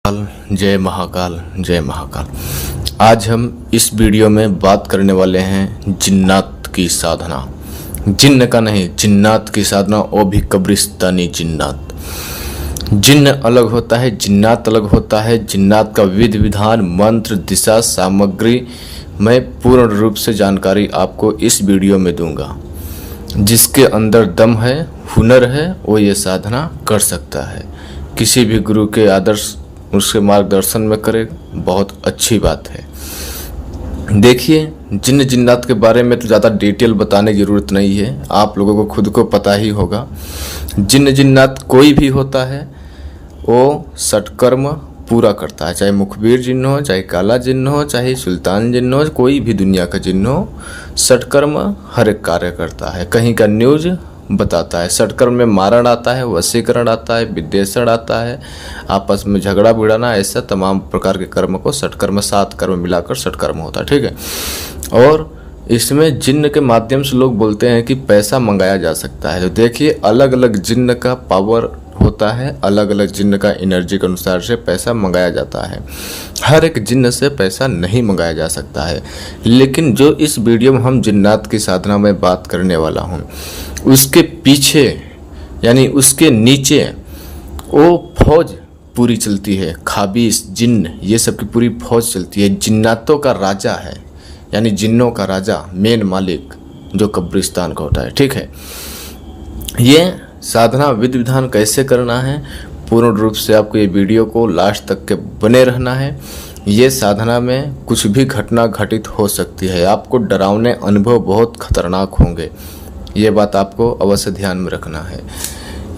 जय महाकाल जय महाकाल। आज हम इस वीडियो में बात करने वाले हैं जिन्नात की साधना। जिन्न का नहीं, जिन्नात की साधना, वो भी कब्रिस्तानी जिन्नात। जिन्न अलग होता है, जिन्नात अलग होता है। जिन्नात का विधि विधान, मंत्र, दिशा, सामग्री मैं पूर्ण रूप से जानकारी आपको इस वीडियो में दूंगा। जिसके अंदर दम है, हुनर है, वो ये साधना कर सकता है। किसी भी गुरु के आदर्श उसके मार्गदर्शन में करे, बहुत अच्छी बात है। देखिए, जिन्न जिन्नात के बारे में तो ज़्यादा डिटेल बताने की ज़रूरत नहीं है, आप लोगों को खुद को पता ही होगा। जिन्न जिन्नात कोई भी होता है वो सटकर्म पूरा करता है, चाहे मुखबिर जिन्न हो, चाहे काला जिन्न हो, चाहे सुल्तान जिन्न हो, कोई भी दुनिया का जिन्न हो, सटकर्म हर एक कार्य करता है। कहीं का न्यूज बताता है। सटकर्म में मारण आता है, वशीकरण आता है, विद्वेषण आता है, आपस में झगड़ा भिड़ाना, ऐसा तमाम प्रकार के कर्म को सटकर्म, 7 कर्म मिलाकर सटकर्म होता है। ठीक है। और इसमें जिन्न के माध्यम से लोग बोलते हैं कि पैसा मंगाया जा सकता है। तो देखिए, अलग अलग जिन्न का पावर होता है, अलग अलग जिन्न का एनर्जी के अनुसार से पैसा मंगाया जाता है। हर एक जिन्न से पैसा नहीं मंगाया जा सकता है। लेकिन जो इस वीडियो में हम जिन्नात की साधना में बात करने वाला हूँ, उसके पीछे यानी उसके नीचे वो फौज पूरी चलती है। खाबीस, जिन्न, ये सब की पूरी फौज चलती है। जिन्नातों का राजा है, यानी जिन्नों का राजा, मेन मालिक जो कब्रिस्तान का होता है। ठीक है। ये साधना विधि विधान कैसे करना है, पूर्ण रूप से आपको ये वीडियो को लास्ट तक के बने रहना है। ये साधना में कुछ भी घटना घटित हो सकती है। आपको डरावने अनुभव बहुत खतरनाक होंगे, ये बात आपको अवश्य ध्यान में रखना है।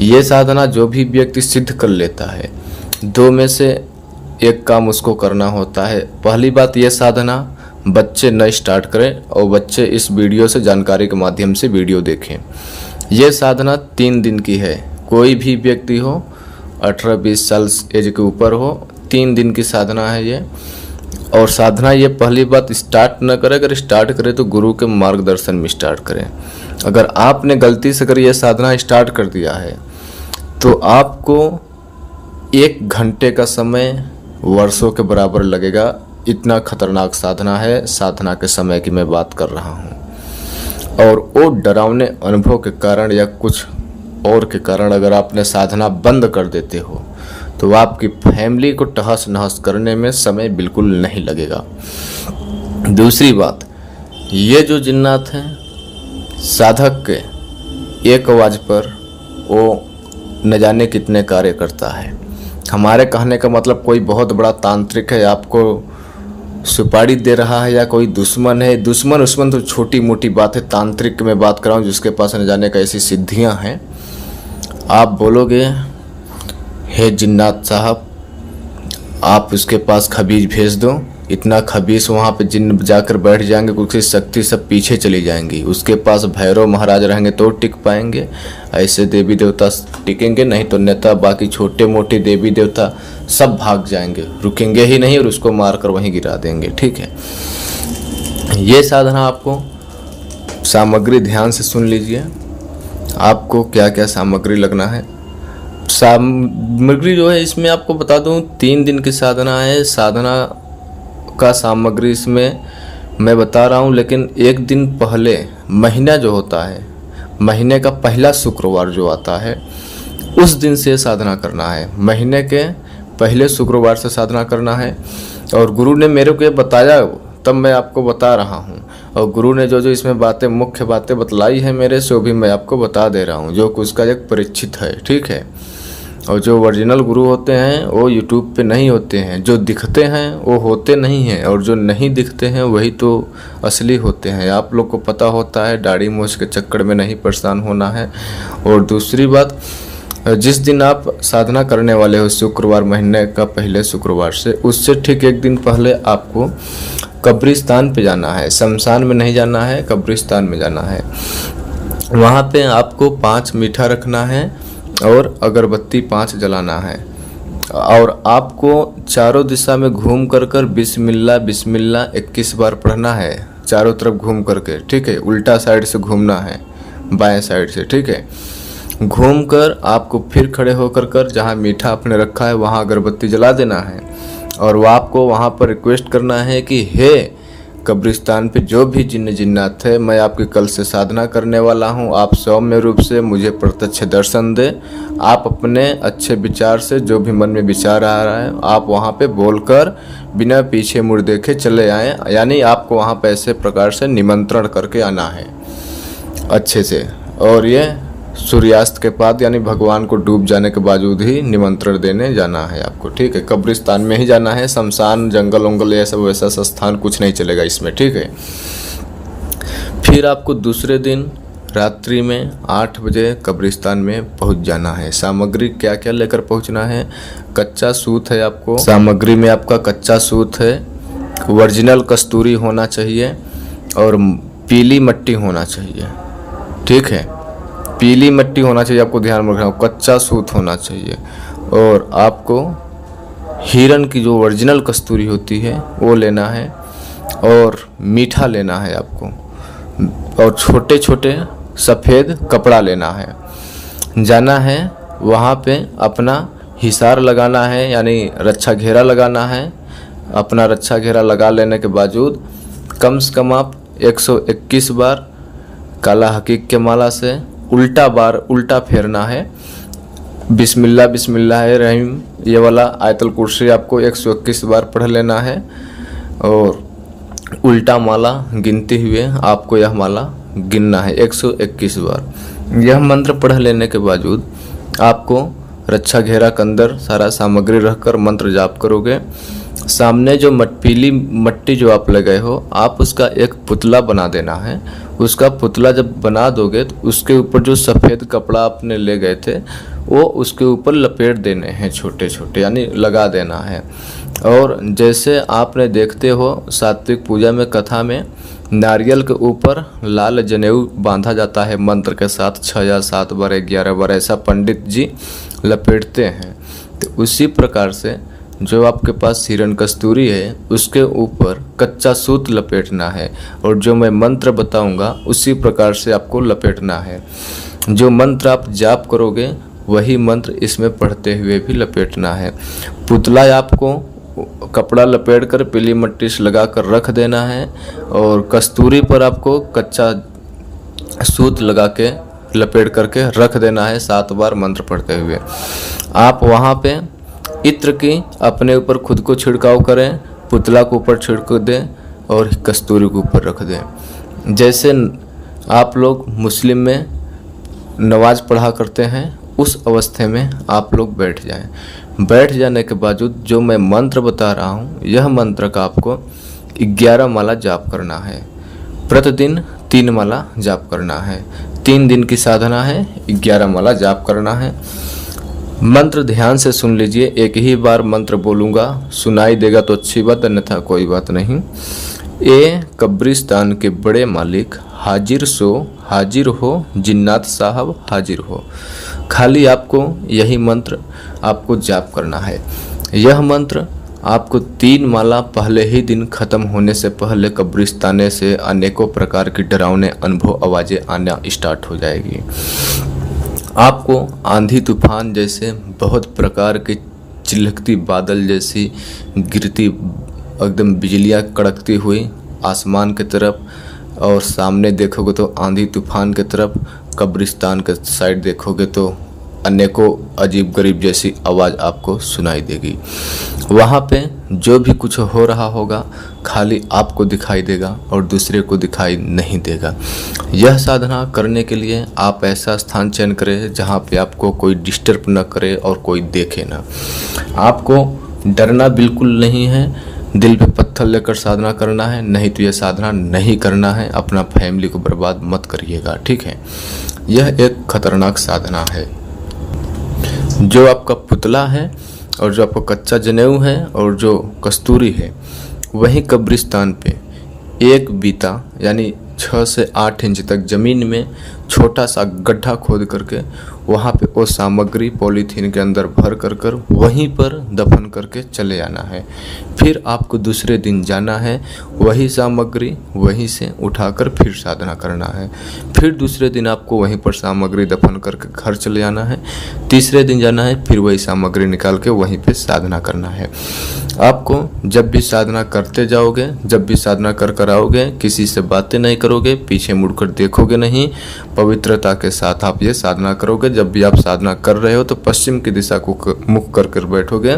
ये साधना जो भी व्यक्ति सिद्ध कर लेता है, 2 में से एक काम उसको करना होता है। पहली बात, ये साधना बच्चे न स्टार्ट करें और बच्चे इस वीडियो से जानकारी के माध्यम से वीडियो देखें। ये साधना 3 दिन की है। कोई भी व्यक्ति हो, 18-20 साल एज के ऊपर हो, 3 दिन की साधना है ये। और साधना ये पहली बात स्टार्ट न करें, अगर स्टार्ट करें तो गुरु के मार्गदर्शन में स्टार्ट करें। अगर आपने गलती से अगर ये साधना स्टार्ट कर दिया है तो आपको 1 घंटे का समय वर्षों के बराबर लगेगा। इतना खतरनाक साधना है। साधना के समय की मैं बात कर रहा हूँ। और वो डरावने अनुभव के कारण या कुछ और के कारण अगर आपने साधना बंद कर देते हो तो आपकी फैमिली को तहस नहस करने में समय बिल्कुल नहीं लगेगा। दूसरी बात, ये जो जिन्नात हैं, साधक के एक आवाज़ पर वो न जाने कितने कार्य करता है। हमारे कहने का मतलब कोई बहुत बड़ा तांत्रिक है, आपको सुपारी दे रहा है, या कोई दुश्मन है। दुश्मन तो छोटी मोटी बात है। तांत्रिक में बात कर रहा हूँ जिसके पास न जाने का ऐसी सिद्धियाँ हैं। आप बोलोगे, हे जिन्नात साहब, आप उसके पास खबीज भेज दो। इतना खबीस वहाँ पे जिन्न जाकर बैठ जाएंगे, उसकी शक्ति सब पीछे चली जाएंगी। उसके पास भैरव महाराज रहेंगे तो टिक पाएंगे, ऐसे देवी देवता टिकेंगे नहीं तो नेता, बाकी छोटे मोटे देवी देवता सब भाग जाएंगे, रुकेंगे ही नहीं और उसको मारकर वहीं गिरा देंगे। ठीक है। ये साधना आपको सामग्री ध्यान से सुन लीजिए। आपको क्या क्या सामग्री लगना है। सामग्री जो है इसमें आपको बता दूं, 3 दिन की साधना है। साधना का सामग्री इसमें मैं बता रहा हूँ, लेकिन 1 दिन पहले, महीना जो होता है, महीने का पहला शुक्रवार जो आता है, उस दिन से साधना करना है। महीने के पहले शुक्रवार से साधना करना है। और गुरु ने मेरे को ये बताया, तब मैं आपको बता रहा हूँ। और गुरु ने जो जो इसमें बातें, मुख्य बातें बतलाई है मेरे से, वो भी मैं आपको बता दे रहा हूँ, जो कि उसका एक परिचित है। ठीक है। और जो ओरिजिनल गुरु होते हैं वो यूट्यूब पे नहीं होते हैं, जो दिखते हैं वो होते नहीं हैं, और जो नहीं दिखते हैं वही तो असली होते हैं। आप लोग को पता होता है, दाढ़ी मूंछ के चक्कर में नहीं परेशान होना है। और दूसरी बात, जिस दिन आप साधना करने वाले हो, शुक्रवार, महीने का पहले शुक्रवार से, उससे ठीक 1 दिन पहले आपको कब्रिस्तान पे जाना है। शमशान में नहीं जाना है, कब्रिस्तान में जाना है। वहाँ पे आपको 5 मीठा रखना है और अगरबत्ती 5 जलाना है। और आपको चारों दिशा में घूम कर बिस्मिल्लाह बिस्मिल्लाह 21 बार पढ़ना है, चारों तरफ घूम करके। ठीक है। उल्टा साइड से घूमना है, बाएं साइड से। ठीक है। घूमकर आपको फिर खड़े होकर जहाँ मीठा आपने रखा है वहाँ अगरबत्ती जला देना है और वो आपको वहाँ पर रिक्वेस्ट करना है कि हे कब्रिस्तान पे जो भी जिन्न जिन्नात है, मैं आपकी कल से साधना करने वाला हूँ, आप सौम्य रूप से मुझे प्रत्यक्ष दर्शन दे। आप अपने अच्छे विचार से जो भी मन में विचार आ रहा है आप वहाँ पे बोलकर बिना पीछे मुड़ देखे चले आएँ, यानी आपको वहाँ पे ऐसे प्रकार से निमंत्रण करके आना है अच्छे से। और ये सूर्यास्त के बाद यानी भगवान को डूब जाने के बावजूद ही निमंत्रण देने जाना है आपको, ठीक है। कब्रिस्तान में ही जाना है, शमशान जंगल वंगल ऐसा वैसा स्थान कुछ नहीं चलेगा इसमें, ठीक है। फिर आपको दूसरे दिन रात्रि में 8 बजे कब्रिस्तान में पहुंच जाना है। सामग्री क्या क्या लेकर पहुंचना है? कच्चा सूत है आपको, सामग्री में आपका कच्चा सूत है, ओरिजिनल कस्तूरी होना चाहिए और पीली मट्टी होना चाहिए, ठीक है। पीली मट्टी होना चाहिए, आपको ध्यान में रखना, कच्चा सूत होना चाहिए। और आपको हिरन की जो ओरिजिनल कस्तूरी होती है वो लेना है और मीठा लेना है आपको, और छोटे छोटे सफ़ेद कपड़ा लेना है। जाना है वहाँ पे अपना हिसार लगाना है, यानी रक्षा घेरा लगाना है। अपना रक्षा घेरा लगा लेने के बावजूद कम से कम आप 121 बार काला हकीक के माला से उल्टा फेरना है। बिस्मिल्लाह बिस्मिल्लाह रहीम ये वाला आयतल कुर्सी आपको 121 बार पढ़ लेना है और उल्टा माला गिनते हुए आपको यह माला गिनना है 121 बार। यह मंत्र पढ़ लेने के बावजूद आपको रक्षा घेरा के अंदर सारा सामग्री रखकर मंत्र जाप करोगे। सामने जो पीली मट्टी जो आप ले गए हो आप उसका एक पुतला बना देना है। उसका पुतला जब बना दोगे तो उसके ऊपर जो सफ़ेद कपड़ा आपने ले गए थे वो उसके ऊपर लपेट देने हैं छोटे छोटे, यानी लगा देना है। और जैसे आपने देखते हो सात्विक पूजा में कथा में नारियल के ऊपर लाल जनेऊ बांधा जाता है मंत्र के साथ 6 या 7 बार 11 बार ऐसा पंडित जी लपेटते हैं। तो उसी प्रकार से जो आपके पास हिरन कस्तूरी है उसके ऊपर कच्चा सूत लपेटना है और जो मैं मंत्र बताऊंगा उसी प्रकार से आपको लपेटना है। जो मंत्र आप जाप करोगे वही मंत्र इसमें पढ़ते हुए भी लपेटना है। पुतला आपको कपड़ा लपेट कर पीली मट्टी से लगा कर रख देना है और कस्तूरी पर आपको कच्चा सूत लगा के लपेट करके रख देना है 7 बार मंत्र पढ़ते हुए। आप वहाँ पे इत्र की अपने ऊपर खुद को छिड़काव करें, पुतला के ऊपर छिड़क दें और कस्तूरी के ऊपर रख दें। जैसे आप लोग मुस्लिम में नमाज पढ़ा करते हैं उस अवस्था में आप लोग बैठ जाएं। बैठ जाने के बावजूद जो मैं मंत्र बता रहा हूँ यह मंत्र का आपको 11 माला जाप करना है। प्रतिदिन 3 माला जाप करना है। 3 दिन की साधना है, 11 माला जाप करना है। मंत्र ध्यान से सुन लीजिए, एक ही बार मंत्र बोलूँगा, सुनाई देगा तो अच्छी बात, अन्यथा कोई बात नहीं। ए कब्रिस्तान के बड़े मालिक हाजिर हो, जिन्नात साहब हाजिर हो। खाली आपको यही मंत्र आपको जाप करना है। यह मंत्र आपको 3 माला पहले ही दिन खत्म होने से पहले कब्रिस्ताने से अनेकों प्रकार की डरावने अनुभव आवाज़ें आना स्टार्ट हो जाएगी। आपको आंधी तूफान जैसे बहुत प्रकार की चिलकती बादल जैसी गिरती एकदम बिजलियाँ कड़कती हुई आसमान की तरफ, और सामने देखोगे तो आंधी तूफान की तरफ, कब्रिस्तान के साइड देखोगे तो अनेकों अजीब गरीब जैसी आवाज़ आपको सुनाई देगी। वहाँ पे जो भी कुछ हो रहा होगा खाली आपको दिखाई देगा और दूसरे को दिखाई नहीं देगा। यह साधना करने के लिए आप ऐसा स्थान चयन करें जहाँ पे आपको कोई डिस्टर्ब न करे और कोई देखे ना। आपको डरना बिल्कुल नहीं है, दिल पे पत्थर लेकर साधना करना है, नहीं तो यह साधना नहीं करना है। अपना फैमिली को बर्बाद मत करिएगा, ठीक है। यह एक खतरनाक साधना है। जो आपका पुतला है और जो आपका कच्चा जनेऊ है और जो कस्तूरी है वही कब्रिस्तान पे एक बीता यानी 6 से 8 इंच तक ज़मीन में छोटा सा गड्ढा खोद करके वहाँ पे वो सामग्री पॉलीथीन के अंदर भर कर वहीं पर दफन करके चले आना है। फिर आपको दूसरे दिन जाना है, वही सामग्री वहीं से उठाकर फिर साधना करना है। फिर दूसरे दिन आपको वहीं पर सामग्री दफन करके घर चले आना है। तीसरे दिन जाना है, फिर वही सामग्री निकाल के वहीं पे साधना करना है। आपको जब भी साधना करते जाओगे, जब भी साधना कर आओगे, किसी से बातें नहीं करोगे, पीछे मुड़कर देखोगे नहीं, पवित्रता के साथ आप ये साधना करोगे। जब भी आप साधना कर रहे हो तो पश्चिम की दिशा को मुख कर बैठोगे।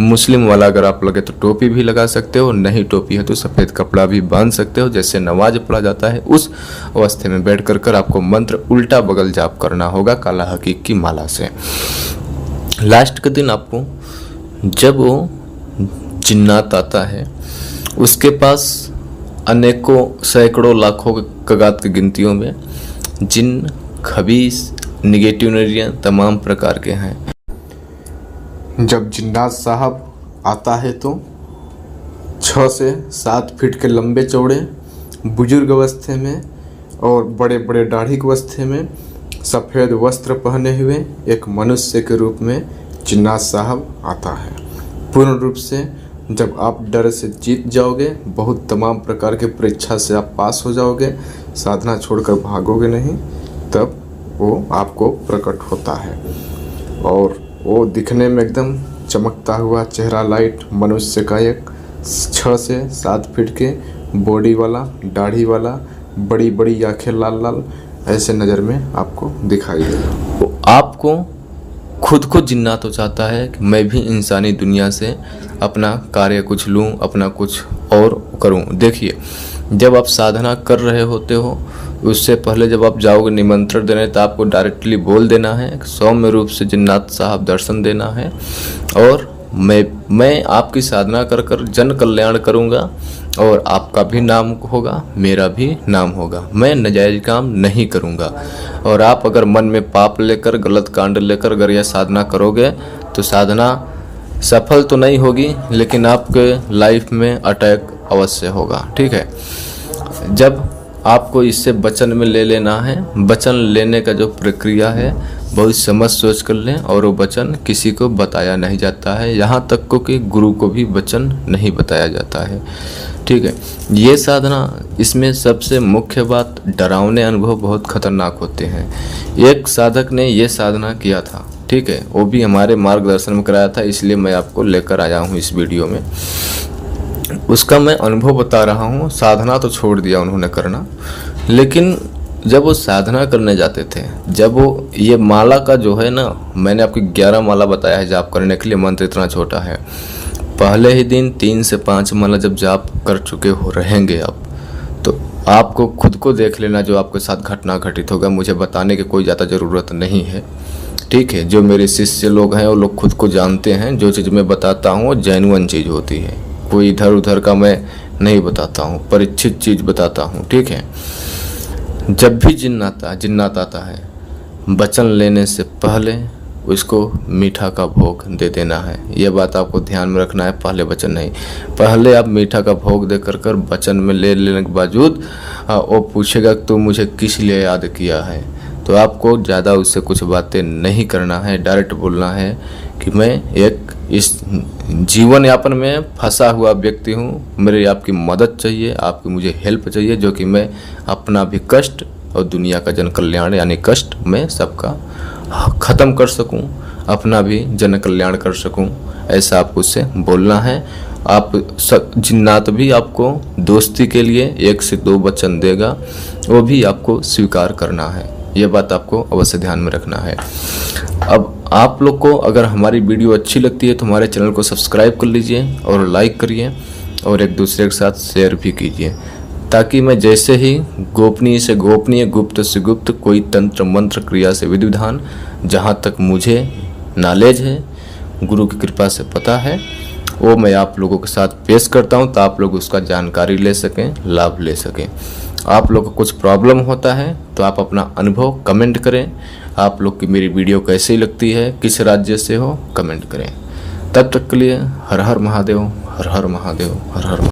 मुस्लिम वाला अगर आप लगे तो टोपी भी लगा सकते हो, नहीं टोपी है तो सफ़ेद कपड़ा भी बांध सकते हो। जैसे नमाज पढ़ा जाता है उस अवस्थे में बैठ कर आपको मंत्र उल्टा बगल जाप करना होगा काला हकीक की माला से। लास्ट के दिन आपको जब वो जिन्नात आता है, उसके पास अनेकों सैकड़ों लाखों कगात की गिनतियों में जिन, खबीस, निगेटिव एनर्जियाँ तमाम प्रकार के हैं। जब जिन्नात साहब आता है तो 6 से 7 फीट के लंबे चौड़े, बुजुर्ग अवस्थे में और बड़े बड़े दाढ़ी की अवस्थे में, सफ़ेद वस्त्र पहने हुए एक मनुष्य के रूप में जिन्नात साहब आता है। पूर्ण रूप से जब आप डर से जीत जाओगे, बहुत तमाम प्रकार के परीक्षा से आप पास हो जाओगे, साधना छोड़कर भागोगे नहीं, तब वो आपको प्रकट होता है। और वो दिखने में एकदम चमकता हुआ चेहरा लाइट मनुष्य का एक 6 से 7 फीट के बॉडी वाला, दाढ़ी वाला, बड़ी बड़ी आँखें लाल लाल ऐसे नज़र में आपको दिखाई देगा। वो आपको खुद को जिन्नात हो चाहता है कि मैं भी इंसानी दुनिया से अपना कार्य कुछ लूँ, अपना कुछ और करूँ। देखिए, जब आप साधना कर रहे होते हो उससे पहले जब आप जाओगे निमंत्रण देने तो आपको डायरेक्टली बोल देना है, सौम्य रूप से जिन्नात साहब दर्शन देना है और मैं आपकी साधना कर जन कल्याण करूँगा और आपका भी नाम होगा, मेरा भी नाम होगा। मैं नाजायज़ काम नहीं करूँगा। और आप अगर मन में पाप लेकर, गलत कांड लेकर अगर यह साधना करोगे तो साधना सफल तो नहीं होगी, लेकिन आपके लाइफ में अटैक अवश्य होगा। ठीक है, जब आपको इससे वचन में ले लेना है, वचन लेने का जो प्रक्रिया है बहुत समझ सोच कर लें, और वो वचन किसी को बताया नहीं जाता है, यहाँ तक को कि गुरु को भी वचन नहीं बताया जाता है। ठीक है, ये साधना, इसमें सबसे मुख्य बात डरावने अनुभव बहुत खतरनाक होते हैं। एक साधक ने ये साधना किया था, ठीक है, वो भी हमारे मार्गदर्शन में कराया था, इसलिए मैं आपको लेकर आया हूँ इस वीडियो में। उसका मैं अनुभव बता रहा हूँ। साधना तो छोड़ दिया उन्होंने करना, लेकिन जब वो साधना करने जाते थे, जब वो ये माला का जो है ना, मैंने आपकी 11 माला बताया है जाप करने के लिए, मंत्र इतना छोटा है। पहले ही दिन 3 से 5 माला जब जाप कर चुके हो रहेंगे आप, तो आपको खुद को देख लेना जो आपके साथ घटना घटित होगा। मुझे बताने की कोई ज़्यादा ज़रूरत नहीं है। ठीक है, जो मेरे शिष्य लोग हैं वो लोग खुद को जानते हैं। जो चीज़ मैं बताता हूँ वो जेन्युइन चीज़ होती है, कोई इधर उधर का मैं नहीं बताता हूँ, परीक्षित चीज़ बताता हूँ। ठीक है, जब भी जिन्नात आता है, वचन लेने से पहले उसको मीठा का भोग दे देना है। ये बात आपको ध्यान में रखना है, पहले वचन नहीं। पहले आप मीठा का भोग दे कर वचन में ले लेने के बावजूद वो पूछेगा कि तू मुझे किस लिए याद किया है, तो आपको ज़्यादा उससे कुछ बातें नहीं करना है। डायरेक्ट बोलना है कि मैं एक इस जीवन यापन में फंसा हुआ व्यक्ति हूँ, मेरी आपकी मदद चाहिए, आपकी मुझे हेल्प चाहिए, जो कि मैं अपना भी कष्ट और दुनिया का जन कल्याण यानी कष्ट मैं सबका ख़त्म कर सकूं, अपना भी जन कल्याण कर सकूं। ऐसा आपको उससे बोलना है। आप जिन्नात भी आपको दोस्ती के लिए 1 से 2 वचन देगा, वो भी आपको स्वीकार करना है। ये बात आपको अवश्य ध्यान में रखना है। अब आप लोग को अगर हमारी वीडियो अच्छी लगती है तो हमारे चैनल को सब्सक्राइब कर लीजिए और लाइक करिए और एक दूसरे के साथ शेयर भी कीजिए, ताकि मैं जैसे ही गोपनीय से गोपनीय, गुप्त से गुप्त कोई तंत्र मंत्र क्रिया से विधि विधान जहाँ तक मुझे नॉलेज है, गुरु की कृपा से पता है, वो मैं आप लोगों के साथ पेश करता हूँ, तो आप लोग उसका जानकारी ले सकें, लाभ ले सकें। आप लोग को कुछ प्रॉब्लम होता है तो आप अपना अनुभव कमेंट करें। आप लोग की मेरी वीडियो कैसी लगती है, किस राज्य से हो, कमेंट करें। तब तक के लिए हर हर महादेव, हर हर महादेव, हर हर।